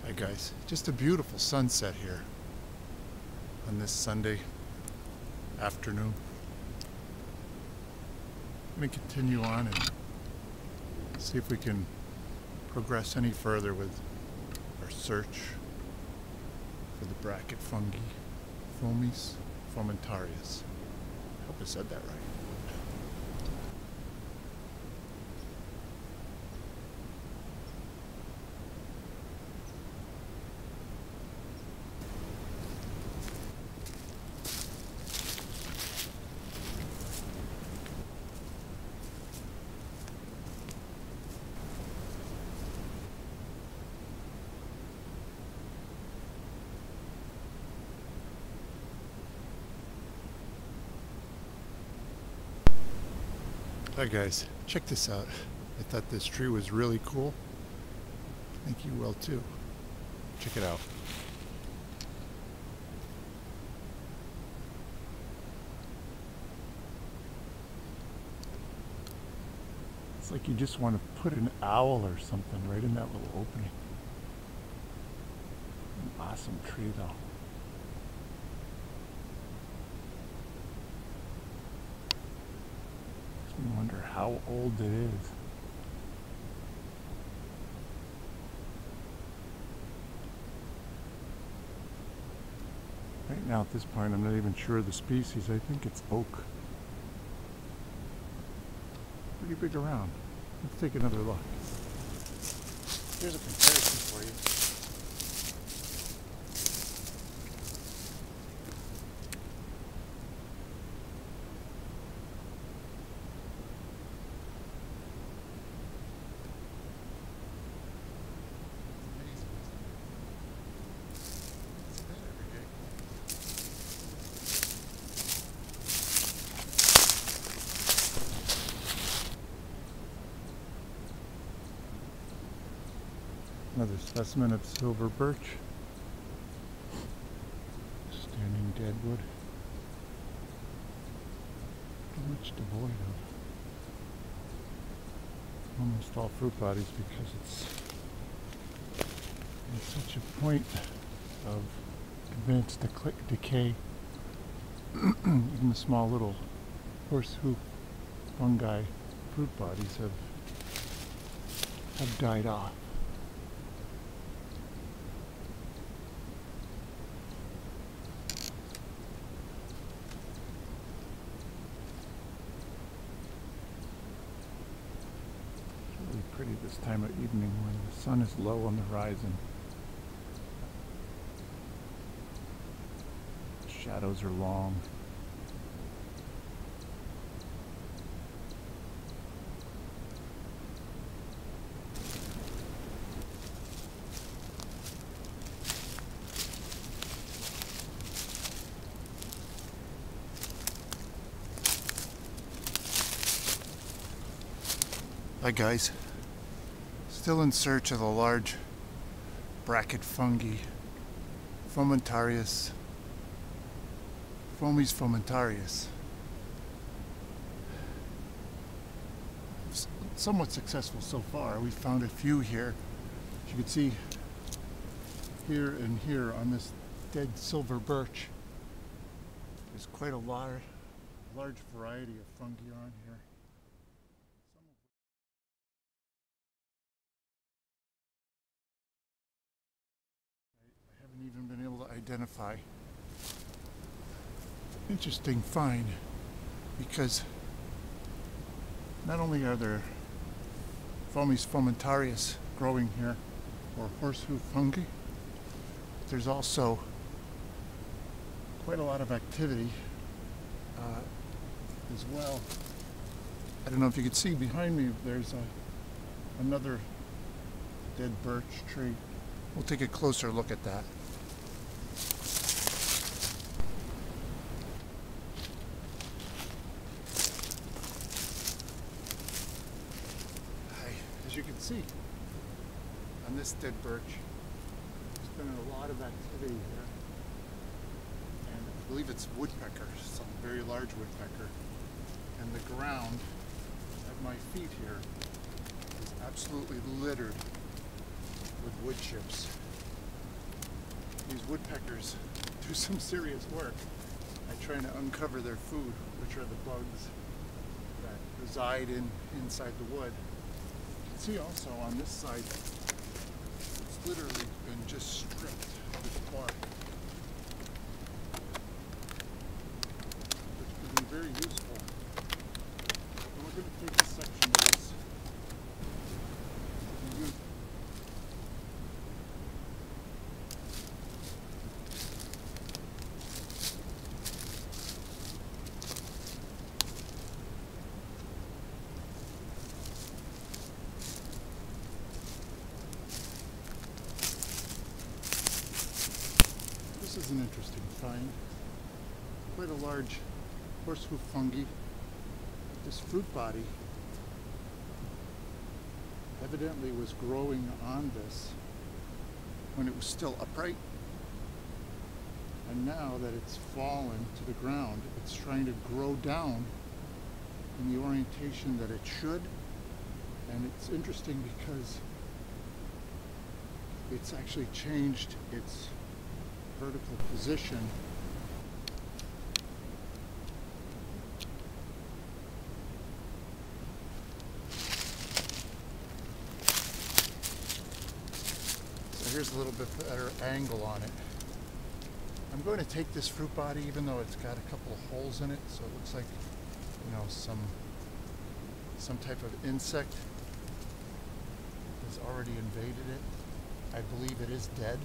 Hi guys, just a beautiful sunset here on this Sunday afternoon. I'm going to continue on and see if we can progress any further with our search for the bracket fungi, Phomys fomentarius. I hope I said that right. Hi guys, check this out. I thought this tree was really cool. I think you will too. Check it out. It's like you just want to put an owl or something right in that little opening. An awesome tree though. I wonder how old it is. Right now at this point I'm not even sure of the species. I think it's oak. Pretty big around. Let's take another look. Here's a comparison for you. Another specimen of silver birch. Standing deadwood. Pretty much devoid of almost all fruit bodies because it's at such a point of advanced decay. Even the small little horsehoof fungi fruit bodies have died off. Pretty this time of evening when the sun is low on the horizon. The shadows are long. Hi guys. Still in search of the large bracket fungi, Fomentarius, Phomys fomentarius. Somewhat successful so far. We found a few here. As you can see here and here on this dead silver birch. There's quite a large variety of fungi on here. Even been able to identify. Interesting find, because not only are there Phomys fomentarius growing here, or horsehoof fungi, but there's also quite a lot of activity as well. I don't know if you can see behind me, there's another dead birch tree. We'll take a closer look at that. As you can see, on this dead birch, there's been a lot of activity here. And I believe it's woodpecker, some very large woodpecker. And the ground at my feet here is absolutely littered with wood chips. these woodpeckers do some serious work at trying to uncover their food, which are the bugs that reside inside the wood. You can see also on this side, it's literally been just stripped of its bark, which can be very useful. And we're going to take a section of this and use. This is an interesting find. Quite a large horsehoof fungi. This fruit body evidently was growing on this when it was still upright. And now that it's fallen to the ground, it's trying to grow down in the orientation that it should. And it's interesting because it's actually changed its vertical position. So here's a little bit better angle on it. I'm going to take this fruit body, even though it's got a couple of holes in it, so it looks like, you know, some type of insect has already invaded it. I believe it is dead.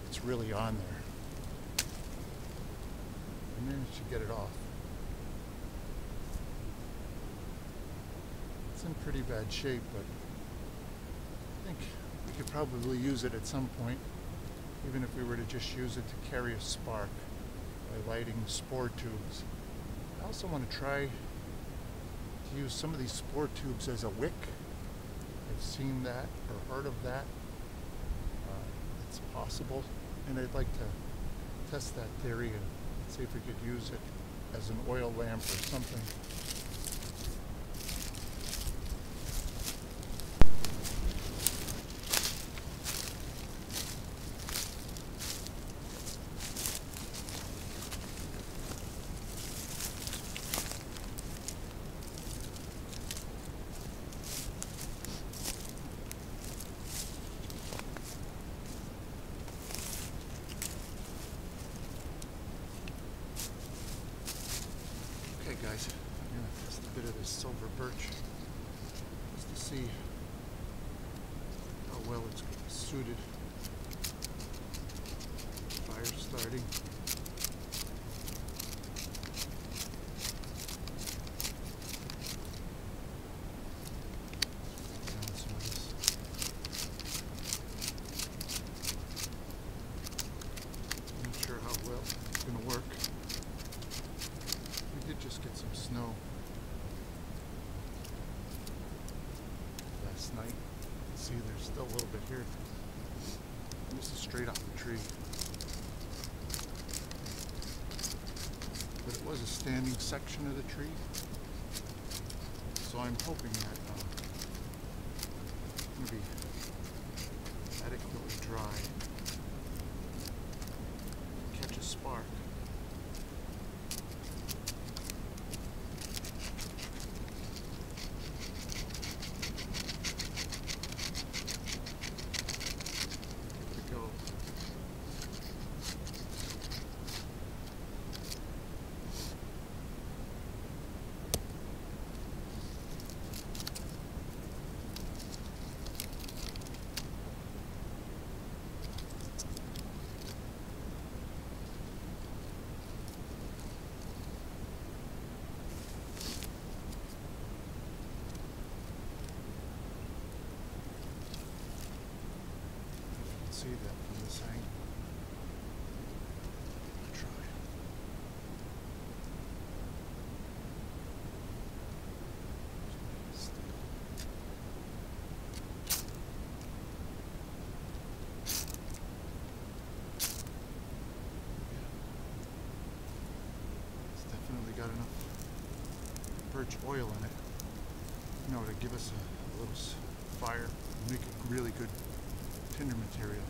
It's really on there. I managed to get it off. It's in pretty bad shape, but I think we could probably use it at some point, even if we were to just use it to carry a spark by lighting spore tubes. I also want to try to use some of these spore tubes as a wick. I've seen that or heard of that. It's possible, and I'd like to test that theory and see if we could use it as an oil lamp or something. Okay guys, I'm going to test a bit of this silver birch just to see how well it's suited. Fire starting. Down some of this. I'm not sure how well it's going to work. We did just get some snow last night. See, there's still a little bit here. And this is straight off the tree. But it was a standing section of the tree. So I'm hoping that it's going to be adequately dry. Catch a spark. See that from this angle. I'll try. It's definitely got enough birch oil in it, you know, to give us a little fire, make it really good tinder material.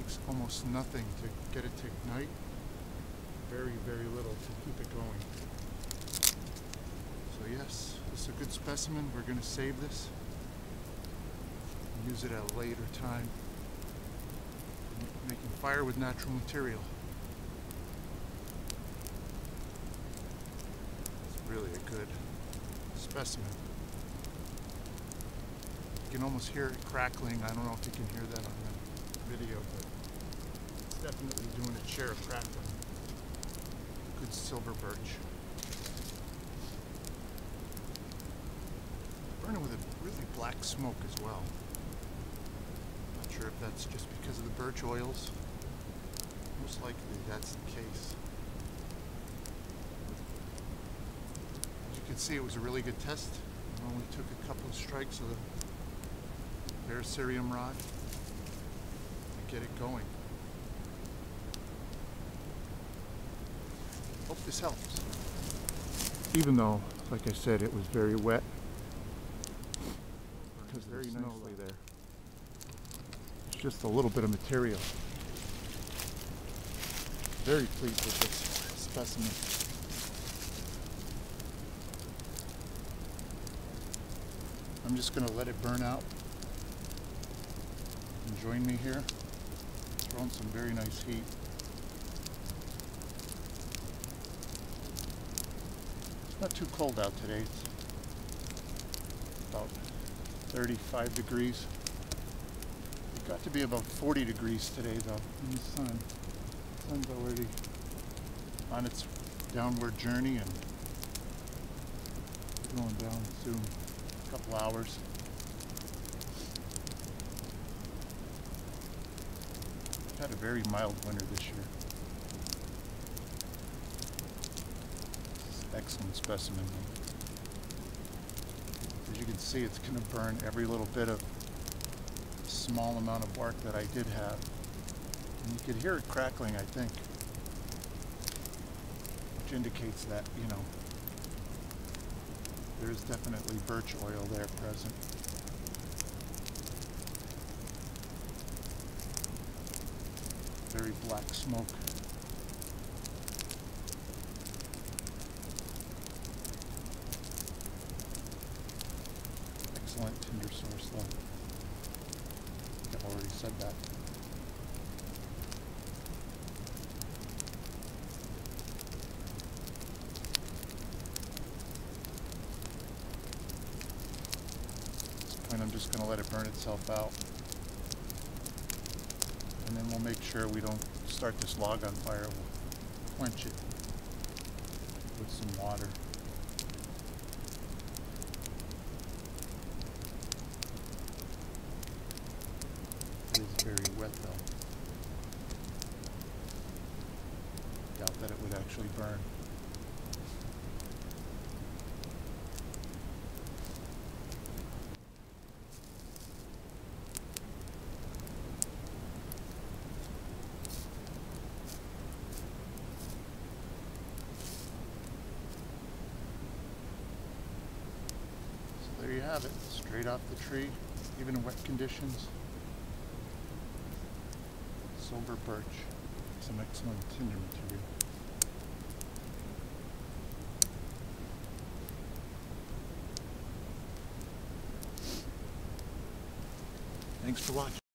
takes almost nothing to get it to ignite. Very, very little to keep it going. So yes, this is a good specimen. We're going to save this and use it at a later time. Making fire with natural material. It's really a good specimen. You can almost hear it crackling. I don't know if you can hear that on the video, but it's definitely doing its share of crackling. Good silver birch. Burning with a really black smoke as well. Not sure if that's just because of the birch oils. Most likely that's the case. As you can see, it was a really good test. It only took a couple of strikes of the Vericerium rod to get it going. Hope this helps. Even though, like I said, it was very wet. Because very nicely there. It's just a little bit of material. Very pleased with this specimen. I'm just going to let it burn out. And join me here. Throwing some very nice heat. It's not too cold out today. It's about 35 degrees. It got to be about 40 degrees today though in the sun. The sun's already on its downward journey and going down soon. A couple hours. We've had a very mild winter this year. This is an excellent specimen. As you can see, it's going to burn every little bit of small amount of bark that I did have. And you could hear it crackling, I think, which indicates that, you know, there's definitely birch oil there present. Very black smoke. Excellent tinder source though. I think I've already said that. At this point I'm just going to let it burn itself out. And then we'll make sure we don't start this log on fire. We'll quench it with some water. It is very wet though. Doubt that it would actually burn. There you have it, straight off the tree, even in wet conditions. Silver birch, some excellent tinder material. Thanks for watching.